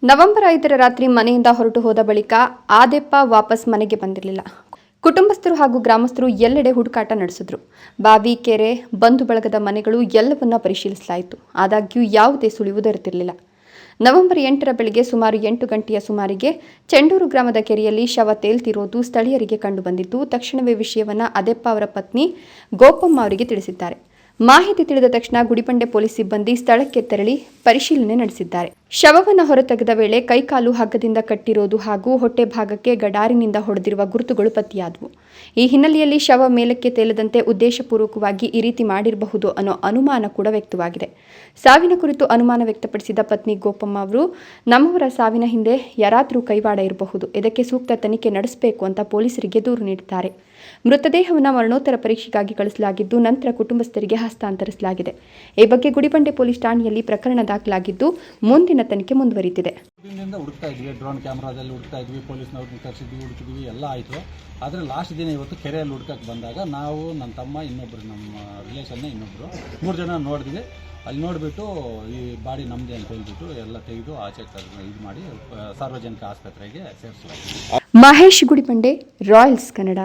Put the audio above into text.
November 5ರ ರಾತ್ರಿ ಮನೆಯಿಂದ ಹೊರಟು ಹೋದ ಬಳಿಕ ಆದೆಪ್ಪ ವಾಪಸ್ ಮನೆಗೆ ಬಂದಿರಲಿಲ್ಲ. ಕುಟುಂಬಸ್ಥರು ಹಾಗೂ ಗ್ರಾಮಸ್ಥರು ಎಲ್ಲೆಡೆ ಹುಡುಕಾಟ ನಡೆಸಿದ್ರು. ಬಾವಿ, ಕೆರೆ, ಬಂಧು ಬಳಗದ ಮನೆಗಳು ಎಲ್ಲವನ್ನ ಪರಿಶೀಲಿಸಲಾಯಿತು. ಆದಾಗ್ಯೂ ಯಾವುದೇ ಸುಳಿವು ದೊರೆತಿರಲಿಲ್ಲ. ನವೆಂಬರ್ 8ರ ಬೆಳಗ್ಗೆ ಸುಮಾರು 8 ಗಂಟೆಯ ಸುಮಾರಿಗೆ ಚೆಂಡೂರು ಗ್ರಾಮದ ಕೆರೆಯಲ್ಲಿ ಶವ ತೇಲ್ತಿರೋದು ಸ್ಥಳೀಯರಿಗೆ ಕಂಡುಬಂದಿದ್ದು, ತಕ್ಷಣವೇ ವಿಷಯವನ್ನು ಆದೆಪ್ಪ ಅವರ ಪತ್ನಿ ಗೋಪಮ್ಮ ಅವರಿಗೆ ತಿಳಿಸಿದ್ದಾರೆ. ಮಾಹಿತಿ ತಿಳಿದ ತಕ್ಷಣ ಗುಡಿಬಂಡೆ ಪೊಲೀಸ್ ಸಿಬ್ಬಂದಿ ಸ್ಥಳಕ್ಕೆ ತೆರಳಿ ಪರಿಶೀಲನೆ ನಡೆಸಿದ್ದಾರೆ. ಶವವನ್ನು ಹೊರತೆಗೆದ ವೇಳೆ ಕೈಕಾಲು ಹಗ್ಗದಿಂದ ಕಟ್ಟಿರೋದು ಹಾಗೂ ಹೊಟ್ಟೆ ಭಾಗಕ್ಕೆ ಗಡಾರಿನಿಂದ ಹೊಡೆದಿರುವ ಗುರುತುಗಳು ಪತ್ತೆಯಾದವು. ಈ ಹಿನ್ನೆಲೆಯಲ್ಲಿ ಶವ ಮೇಲಕ್ಕೆ ತೇಲದಂತೆ ಉದ್ದೇಶಪೂರ್ವಕವಾಗಿ ಈ ರೀತಿ ಮಾಡಿರಬಹುದು ಅನ್ನೋ ಅನುಮಾನ ಕೂಡ ವ್ಯಕ್ತವಾಗಿದೆ. ಸಾವಿನ ಕುರಿತು ಅನುಮಾನ ವ್ಯಕ್ತಪಡಿಸಿದ ಪತ್ನಿ ಗೋಪಮ್ಮ ಅವರು, ನಮ್ಮವರ ಸಾವಿನ ಹಿಂದೆ ಯಾರಾದರೂ ಕೈವಾಡ ಇರಬಹುದು, ಇದಕ್ಕೆ ಸೂಕ್ತ ತನಿಖೆ ನಡೆಸಬೇಕು ಅಂತ ಪೊಲೀಸರಿಗೆ ದೂರು ನೀಡಿದ್ದಾರೆ. ಮೃತದೇಹವನ್ನು ಮರಣೋತ್ತರ ಪರೀಕ್ಷೆಗಾಗಿ ಕಳಿಸಲಾಗಿದ್ದು, ನಂತರ ಕುಟುಂಬಸ್ಥರಿಗೆ ಹಸ್ತಾಂತರಿಸಲಾಗಿದೆ. ಈ ಬಗ್ಗೆ ಗುಡಿಬಂಡೆ ಪೊಲೀಸ್ ಠಾಣೆಯಲ್ಲಿ ಪ್ರಕರಣ ದಾಖಲಾಗಿದ್ದು, ಮುಂದಿನ ತನಿಖೆ ಮುಂದುವರಿದಿದೆ. ಹುಡುಕ್ತಾ ಇದ್ವಿ, ಡ್ರೋನ್ ಕ್ಯಾಮ್ರಾದಲ್ಲಿ ಹುಡುಕ್ತಾ ಇದ್ವಿ, ಪೊಲೀಸ್ನವ್ರನ್ನ ಕರೆಸಿದ್ವಿ, ಹುಡುಕಿದ್ವಿ, ಎಲ್ಲ ಆಯಿತು. ಆದರೆ ಲಾಸ್ಟ್ ದಿನ ಇವತ್ತು ಕೆರೆಯಲ್ಲಿ ಹುಡ್ಕಕ್ಕೆ ಬಂದಾಗ ನಾವು, ನನ್ನ ತಮ್ಮ, ಇನ್ನೊಬ್ಬರು ನಮ್ಮ ರಿಲೇಷನ್ನ ಇನ್ನೊಬ್ಬರು 3 ಜನ ನೋಡಿದ್ವಿ. ಅಲ್ಲಿ ನೋಡಿಬಿಟ್ಟು ಈ ಬಾಡಿ ನಮ್ಮದೇ ಅಂತ ಹೇಳ್ಬಿಟ್ಟು ಎಲ್ಲ ತೆಗೆದು ಆಚೆ ಇದು ಮಾಡಿ ಸಾರ್ವಜನಿಕ ಆಸ್ಪತ್ರೆಗೆ ಸೇರಿಸಲಾಗಿದೆ. ಮಹೇಶ್ ಗುಡಿಬಂಡೆ, ರಾಯಲ್ಸ್ ಕನ್ನಡ.